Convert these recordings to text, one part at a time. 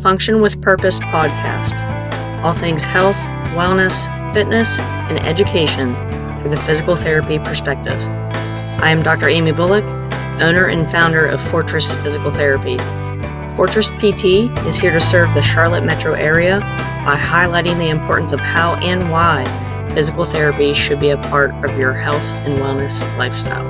Function with Purpose podcast. All things health, wellness, fitness, and education through the physical therapy perspective. I am Dr. Amy Bullock, owner and founder of Fortress Physical Therapy. Fortress PT is here to serve the Charlotte metro area by highlighting the importance of how and why physical therapy should be a part of your health and wellness lifestyle.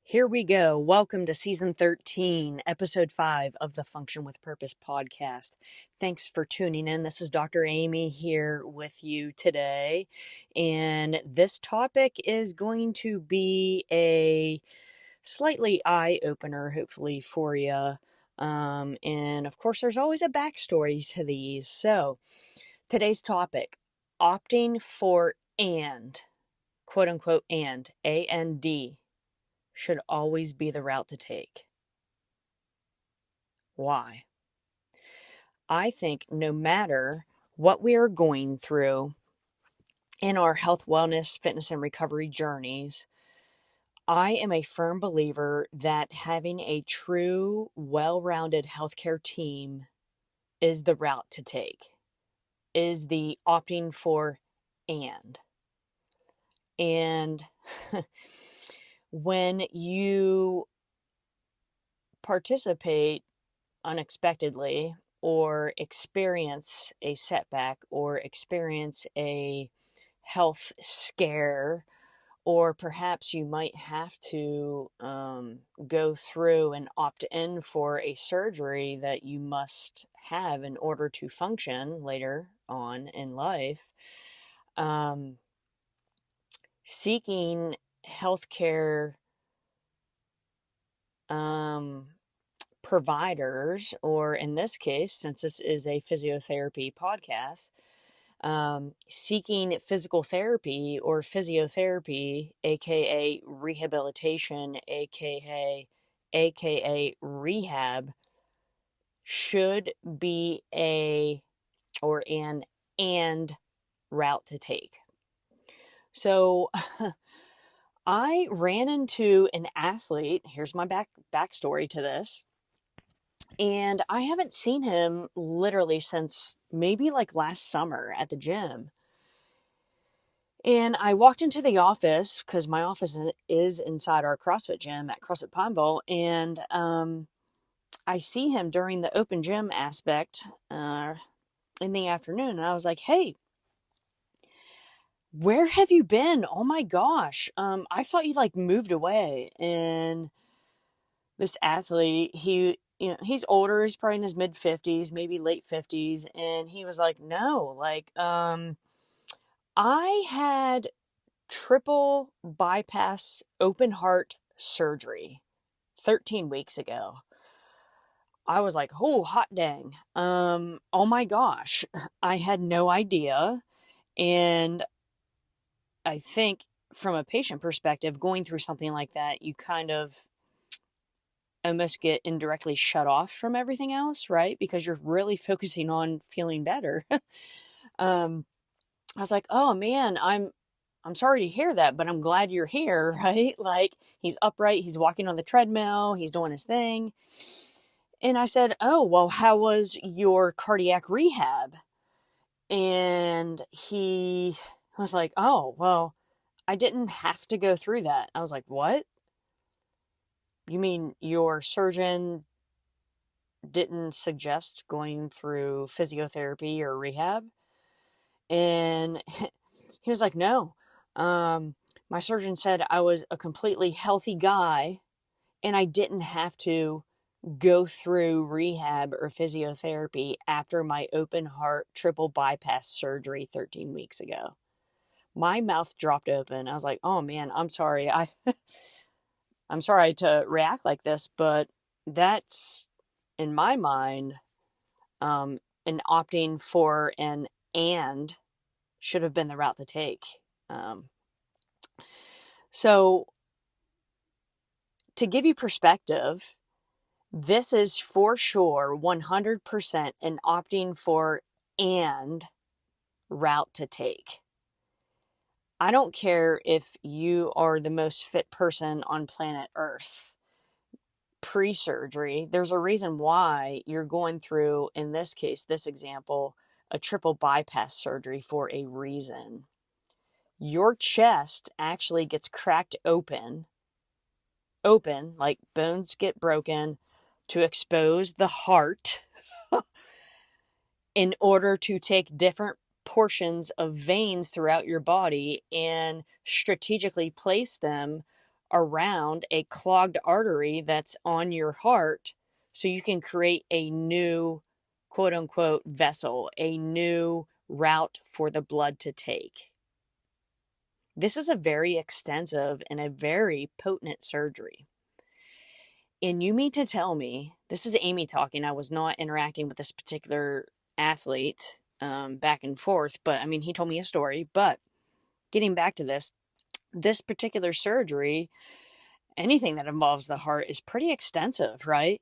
Here we go. Welcome to Season 13, Episode 5 of the Function with Purpose podcast. Thanks for tuning in. This is Dr. Amy here with you today. And this topic is going to be a slightly eye-opener, hopefully, for you. And of course, there's always a backstory to these. So today's topic, opting for quote unquote, A-N-D, should always be the route to take. Why? I think no matter what we are going through in our health, wellness, fitness, and recovery journeys, I am a firm believer that having a true, well-rounded healthcare team is the route to take, is the opting for and. And when you participate unexpectedly or experience a setback or experience a health scare, or perhaps you might have to go through and opt in for a surgery that you must have in order to function later on in life, seeking healthcare providers, or in this case, since this is a physiotherapy podcast, seeking physical therapy or physiotherapy, aka rehabilitation, aka rehab, should be an route to take. So I ran into an athlete. Here's my backstory to this. And I haven't seen him literally since maybe like last summer at the gym. And I walked into the office because my office is inside our CrossFit gym at CrossFit Pineville. And I see him during the open gym aspect in the afternoon. And I was like, hey, where have you been? Oh my gosh. I thought you moved away. And this athlete, he's older. He's probably in his mid 50s, maybe late 50s. And he was like, no, I had triple bypass open heart surgery 13 weeks ago. I was like, oh, hot dang. Oh my gosh. I had no idea. And I think from a patient perspective, going through something like that, you kind of almost get indirectly shut off from everything else, right? Because you're really focusing on feeling better. I was like, oh man, I'm sorry to hear that, but I'm glad you're here, right? Like, he's upright, he's walking on the treadmill, he's doing his thing. And I said, oh, well, how was your cardiac rehab? And he was like, oh, well, I didn't have to go through that. I was like, what? You mean your surgeon didn't suggest going through physiotherapy or rehab? And he was like, no. My surgeon said I was a completely healthy guy and I didn't have to go through rehab or physiotherapy after my open heart triple bypass surgery 13 weeks ago. My mouth dropped open. I was like, oh man, I'm sorry. I'm sorry to react like this, but that's, in my mind, an opting for an and should have been the route to take. So to give you perspective, this is for sure 100% an opting for and route to take. I don't care if you are the most fit person on planet Earth. Pre-surgery, there's a reason why you're going through, in this case, this example, a triple bypass surgery for a reason. Your chest actually gets cracked open, like bones get broken, to expose the heart in order to take different portions of veins throughout your body and strategically place them around a clogged artery that's on your heart, so you can create a new quote unquote vessel, a new route for the blood to take. This is a very extensive and a very potent surgery. And you mean to tell me, this is Amy talking, I was not interacting with this particular athlete back and forth, but I mean, he told me a story. But getting back to this particular surgery, anything that involves the heart is pretty extensive, right?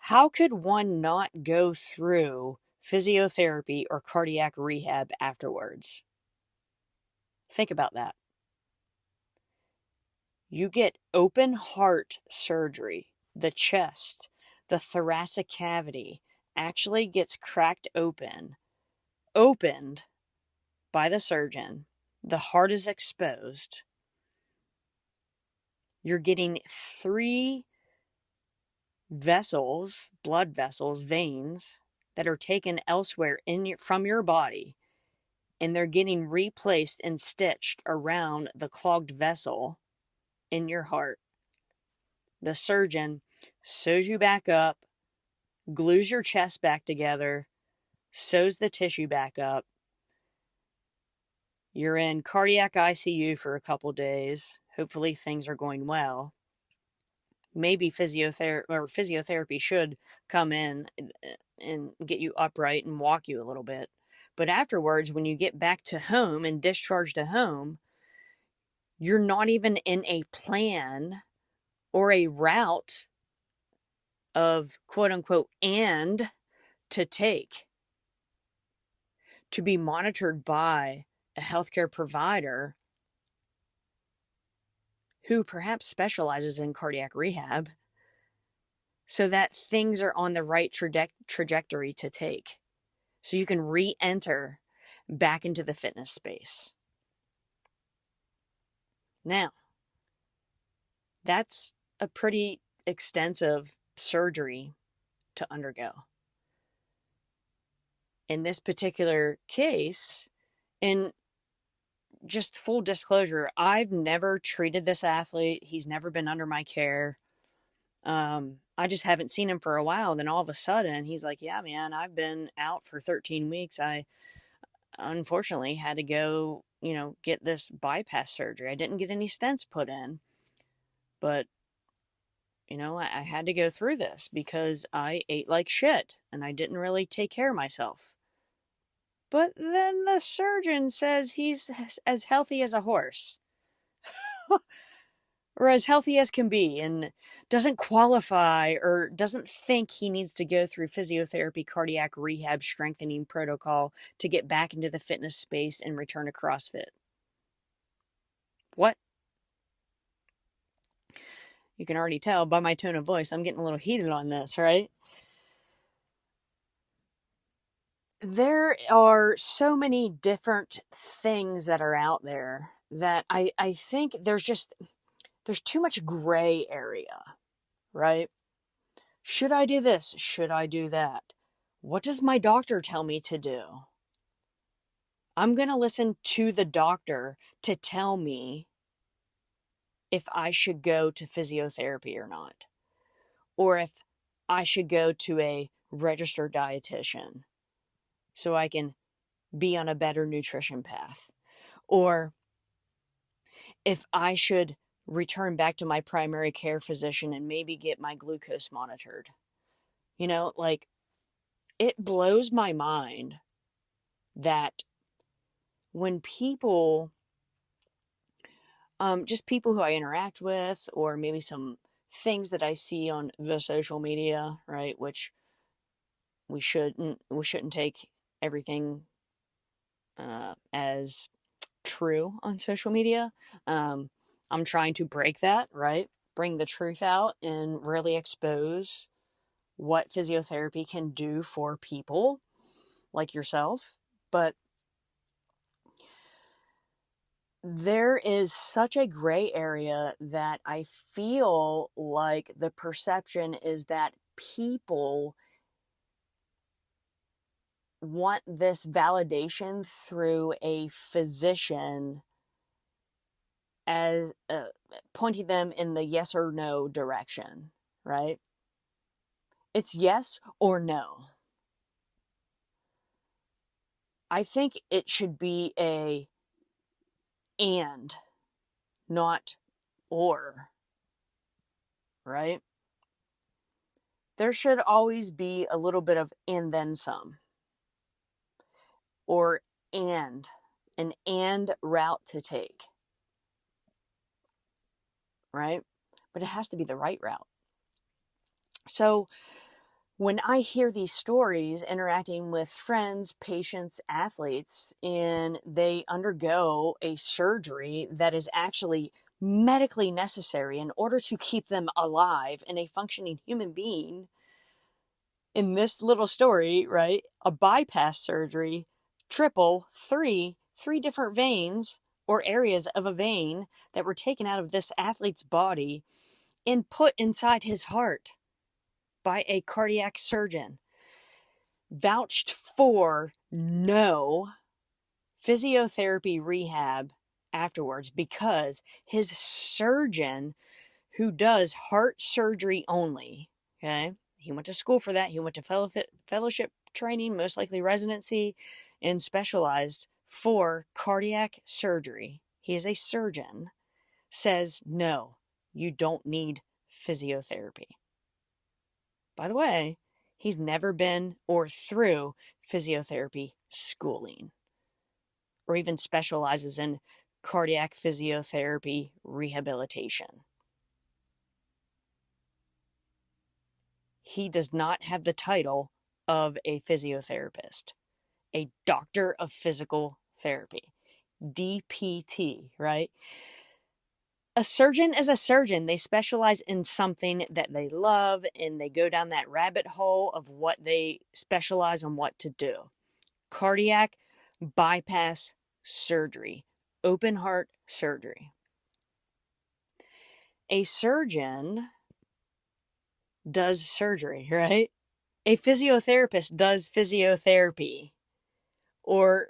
How could one not go through physiotherapy or cardiac rehab afterwards? Think about that. You get open heart surgery, the chest, the thoracic cavity actually gets cracked opened by the surgeon. The heart is exposed. You're getting 3 vessels, blood vessels, veins that are taken elsewhere from your body, and they're getting replaced and stitched around the clogged vessel in your heart. The surgeon sews you back up, glues your chest back together, sews the tissue back up. You're in cardiac ICU for a couple days. Hopefully things are going well. Maybe physiotherapy should come in and get you upright and walk you a little bit. But afterwards, when you get back to home and discharged to home, you're not even in a plan or a route of quote unquote and to take to be monitored by a healthcare provider who perhaps specializes in cardiac rehab, so that things are on the right trajectory to take, so you can re-enter back into the fitness space. Now, that's a pretty extensive surgery to undergo. In this particular case, in just full disclosure, I've never treated this athlete. He's never been under my care. I just haven't seen him for a while. Then all of a sudden, he's like, yeah, man, I've been out for 13 weeks. I unfortunately had to go, get this bypass surgery. I didn't get any stents put in, but, I had to go through this because I ate like shit and I didn't really take care of myself. But then the surgeon says he's as healthy as a horse. Or as healthy as can be, and doesn't qualify or doesn't think he needs to go through physiotherapy, cardiac rehab, strengthening protocol to get back into the fitness space and return to CrossFit. What? You can already tell by my tone of voice, I'm getting a little heated on this, right? There are so many different things that are out there that I think there's too much gray area, right? Should I do this? Should I do that? What does my doctor tell me to do? I'm going to listen to the doctor to tell me if I should go to physiotherapy or not, or if I should go to a registered dietitian so I can be on a better nutrition path, or if I should return back to my primary care physician and maybe get my glucose monitored. It blows my mind that when people, just people who I interact with, or maybe some things that I see on the social media, right, which we shouldn't take everything as true on social media. I'm trying to break that, right? Bring the truth out and really expose what physiotherapy can do for people like yourself. But there is such a gray area that I feel like the perception is that people want this validation through a physician as pointing them in the yes or no direction, right? It's yes or no. I think it should be a and, not or, right? There should always be a little bit of and then some, or an and route to take, right? But it has to be the right route. So when I hear these stories interacting with friends, patients, athletes, and they undergo a surgery that is actually medically necessary in order to keep them alive and a functioning human being, in this little story, right, a bypass surgery, three different veins or areas of a vein that were taken out of this athlete's body and put inside his heart by a cardiac surgeon, vouched for no physiotherapy rehab afterwards because his surgeon, who does heart surgery only, okay, he went to school for that, he went to fellowship training, most likely residency, and specialized for cardiac surgery. He is a surgeon, says no, you don't need physiotherapy. By the way, he's never been or through physiotherapy schooling, or even specializes in cardiac physiotherapy rehabilitation. He does not have the title of a physiotherapist, a doctor of physical therapy, DPT, right? A surgeon is a surgeon. They specialize in something that they love, and they go down that rabbit hole of what they specialize on what to do. Cardiac bypass surgery, open heart surgery. A surgeon does surgery, right? A physiotherapist does physiotherapy. Or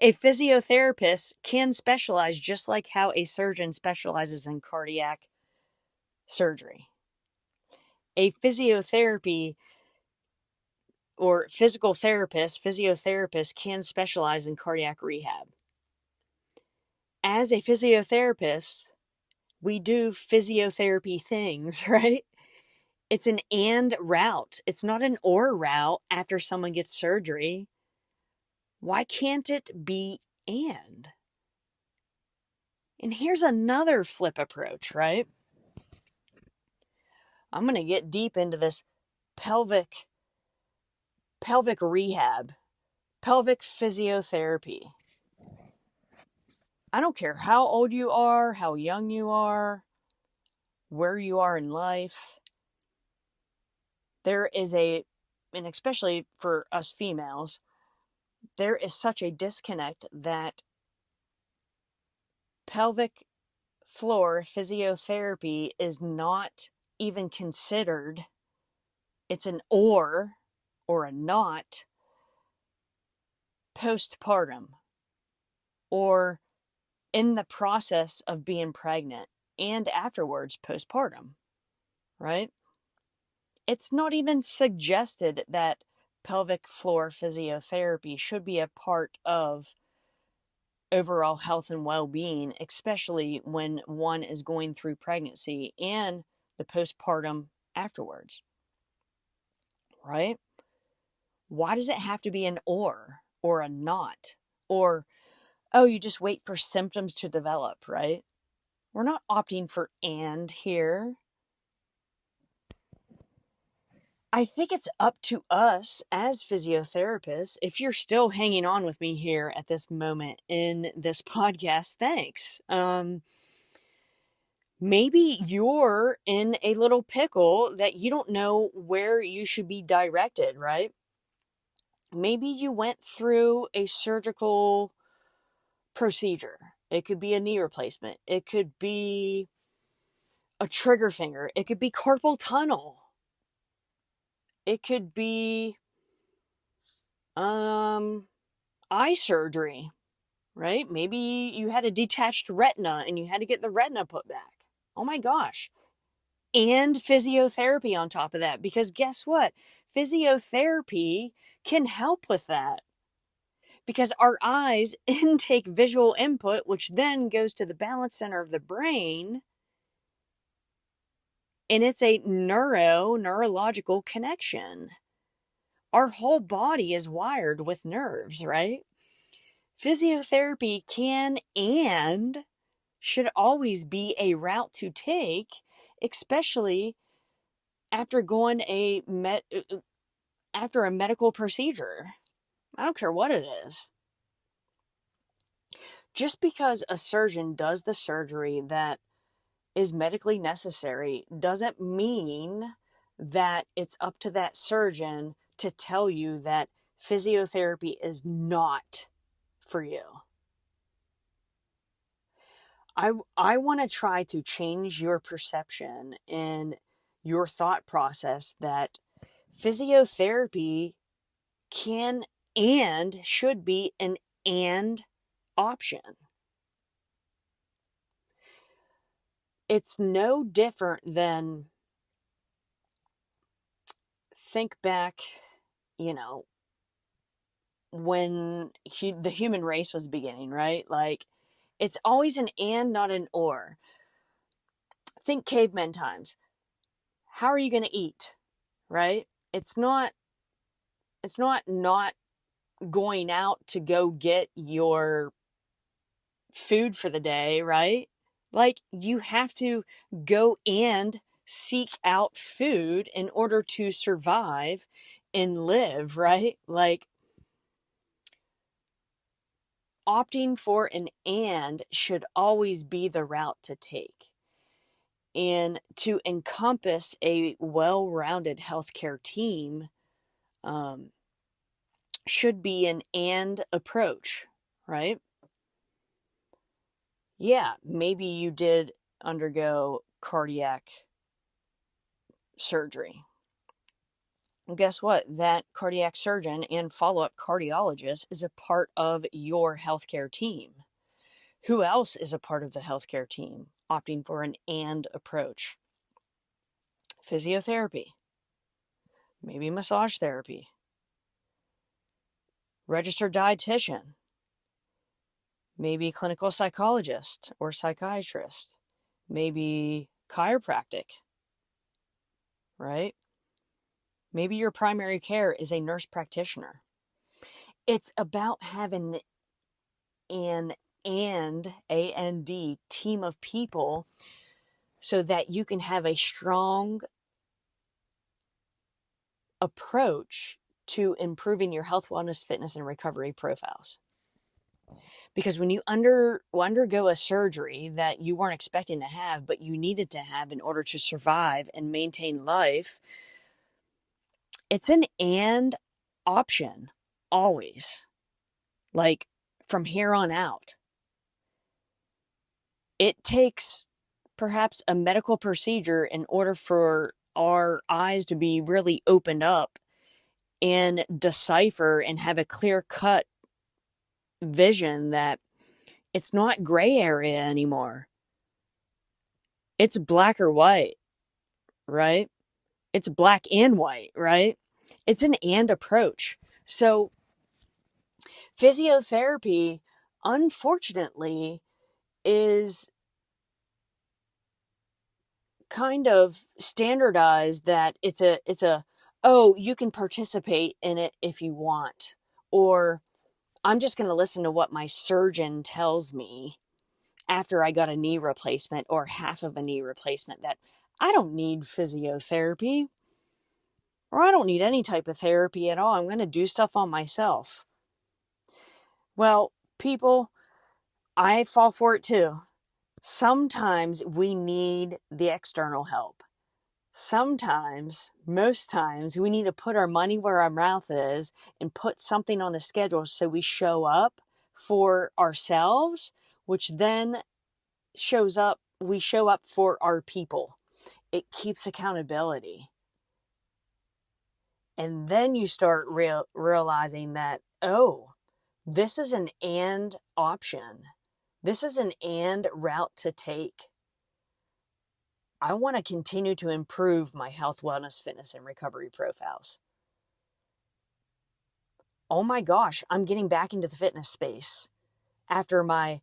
a physiotherapist can specialize just like how a surgeon specializes in cardiac surgery. A physiotherapy or physiotherapist can specialize in cardiac rehab. As a physiotherapist, we do physiotherapy things, right? It's an and route. It's not an or route after someone gets surgery. Why can't it be and? And here's another flip approach, right? I'm going to get deep into this pelvic rehab, pelvic physiotherapy. I don't care how old you are, how young you are, where you are in life. There is and especially for us females, there is such a disconnect that pelvic floor physiotherapy is not even considered. It's an or a not postpartum or in the process of being pregnant and afterwards postpartum, right? It's not even suggested that pelvic floor physiotherapy should be a part of overall health and well-being, especially when one is going through pregnancy and the postpartum afterwards, right? Why does it have to be an or a not? Or, oh, you just wait for symptoms to develop, right? We're not opting for and here. I think it's up to us as physiotherapists. If you're still hanging on with me here at this moment in this podcast, thanks. Maybe you're in a little pickle that you don't know where you should be directed, right? Maybe you went through a surgical procedure. It could be a knee replacement. It could be a trigger finger. It could be carpal tunnel. It could be eye surgery, right? Maybe you had a detached retina and you had to get the retina put back. Oh my gosh. And physiotherapy on top of that, because guess what? Physiotherapy can help with that, because our eyes intake visual input, which then goes to the balance center of the brain, and it's a neurological connection. Our whole body is wired with nerves, right? Physiotherapy can and should always be a route to take, especially after going after a medical procedure. I don't care what it is. Just because a surgeon does the surgery that is medically necessary doesn't mean that it's up to that surgeon to tell you that physiotherapy is not for you. I want to try to change your perception and your thought process that physiotherapy can and should be an and option. It's no different than, think back, when the human race was beginning, right? Like, it's always an and, not an or. Think caveman times. How are you going to eat, right? It's not going out to go get your food for the day, right? Like, you have to go and seek out food in order to survive and live, right? Like, opting for an and should always be the route to take. And to encompass a well-rounded healthcare team should be an and approach, right? Yeah, maybe you did undergo cardiac surgery. And guess what? That cardiac surgeon and follow-up cardiologist is a part of your healthcare team. Who else is a part of the healthcare team opting for an and approach? Physiotherapy, maybe massage therapy, registered dietitian, maybe clinical psychologist or psychiatrist, maybe chiropractic, right? Maybe your primary care is a nurse practitioner. It's about having an and team of people so that you can have a strong approach to improving your health, wellness, fitness, and recovery profiles. Because when you undergo a surgery that you weren't expecting to have, but you needed to have in order to survive and maintain life, it's an and option, always. Like, from here on out. It takes perhaps a medical procedure in order for our eyes to be really opened up and decipher and have a clear-cut vision that it's not gray area anymore. It's black or white, right? It's black and white, right? It's an and approach. So physiotherapy, unfortunately, is kind of standardized that it's a oh, you can participate in it if you want, or I'm just going to listen to what my surgeon tells me after I got a knee replacement or half of a knee replacement, that I don't need physiotherapy. Or I don't need any type of therapy at all. I'm going to do stuff on myself. Well, people, I fall for it too. Sometimes we need the external help. Sometimes, most times, we need to put our money where our mouth is and put something on the schedule so we show up for ourselves, which then we show up for our people. It keeps accountability. And then you start realizing that, oh, this is an and option. This is an and route to take. I want to continue to improve my health, wellness, fitness, and recovery profiles. Oh my gosh, I'm getting back into the fitness space after my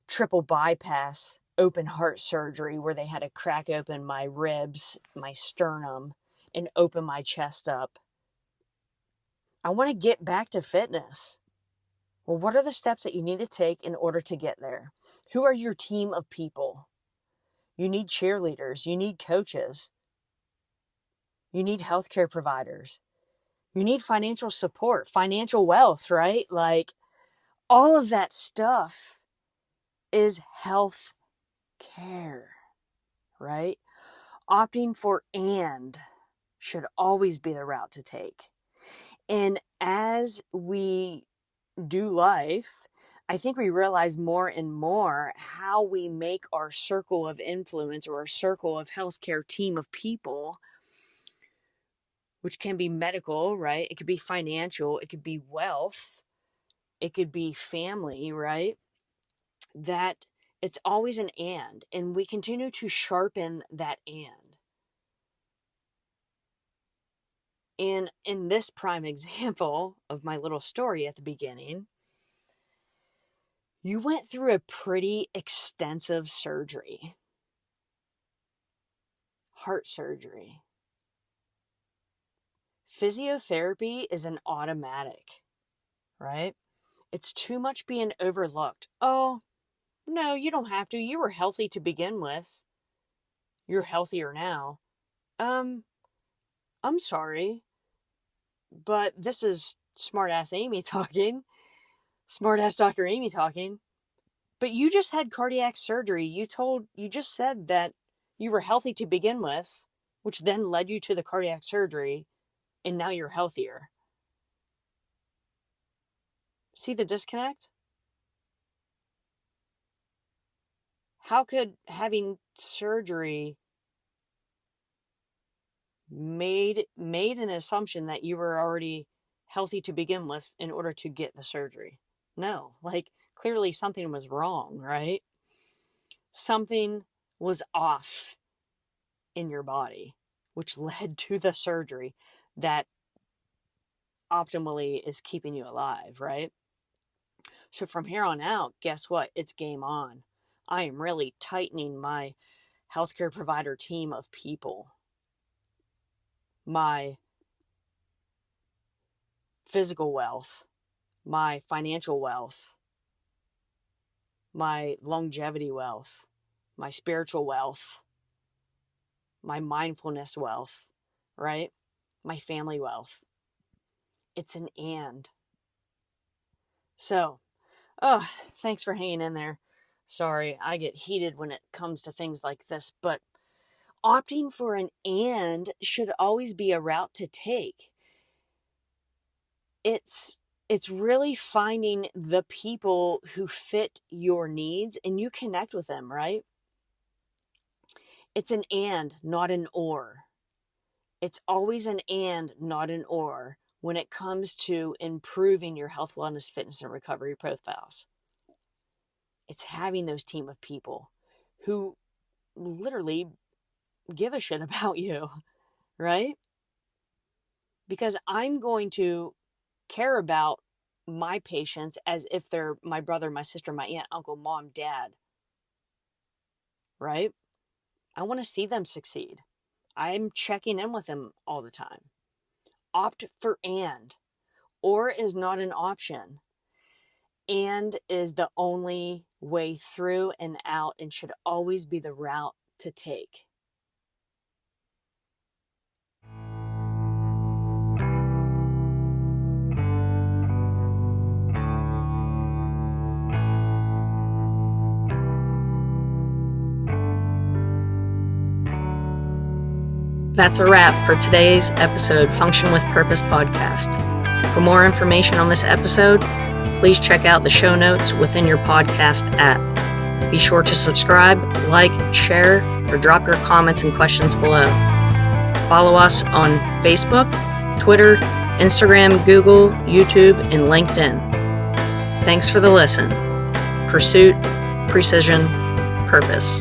triple bypass open heart surgery where they had to crack open my ribs, my sternum, and open my chest up. I want to get back to fitness. Well, what are the steps that you need to take in order to get there? Who are your team of people? You need cheerleaders. You need coaches. You need healthcare providers. You need financial support, financial wealth, right? Like all of that stuff is health care, right? Opting for and should always be the route to take. And as we do life, I think we realize more and more how we make our circle of influence or our circle of healthcare team of people, which can be medical, right? It could be financial, it could be wealth, it could be family, right? That it's always an and we continue to sharpen that and. And in this prime example of my little story at the beginning, you went through a pretty extensive surgery. Heart surgery. Physiotherapy is an automatic, right? It's too much being overlooked. Oh, no, you don't have to. You were healthy to begin with. You're healthier now. I'm sorry, but this is smart-ass Amy talking. Smart-ass Dr. Amy talking. But you just had cardiac surgery. You just said that you were healthy to begin with, which then led you to the cardiac surgery, and now you're healthier. See the disconnect? How could having surgery made an assumption that you were already healthy to begin with in order to get the surgery? No, like clearly something was wrong, right? Something was off in your body, which led to the surgery that optimally is keeping you alive, right? So from here on out, guess what? It's game on. I am really tightening my healthcare provider team of people. My physical wealth, my financial wealth, my longevity wealth, my spiritual wealth, my mindfulness wealth, right? My family wealth. It's an and. So, thanks for hanging in there. Sorry, I get heated when it comes to things like this, but opting for an and should always be a route to take. It's really finding the people who fit your needs and you connect with them, right? It's an and, not an or. It's always an and, not an or, when it comes to improving your health, wellness, fitness, and recovery profiles. It's having those team of people who literally give a shit about you, right? Because I'm going to care about my patients as if they're my brother, my sister, my aunt, uncle, mom, dad, right? I want to see them succeed. I'm checking in with them all the time. Opt for and. Or is not an option. And is the only way through and out and should always be the route to take. That's a wrap for today's episode, Function with Purpose Podcast. For more information on this episode, please check out the show notes within your podcast app. Be sure to subscribe, like, share, or drop your comments and questions below. Follow us on Facebook, Twitter, Instagram, Google, YouTube, and LinkedIn. Thanks for the listen. Pursuit, precision, purpose.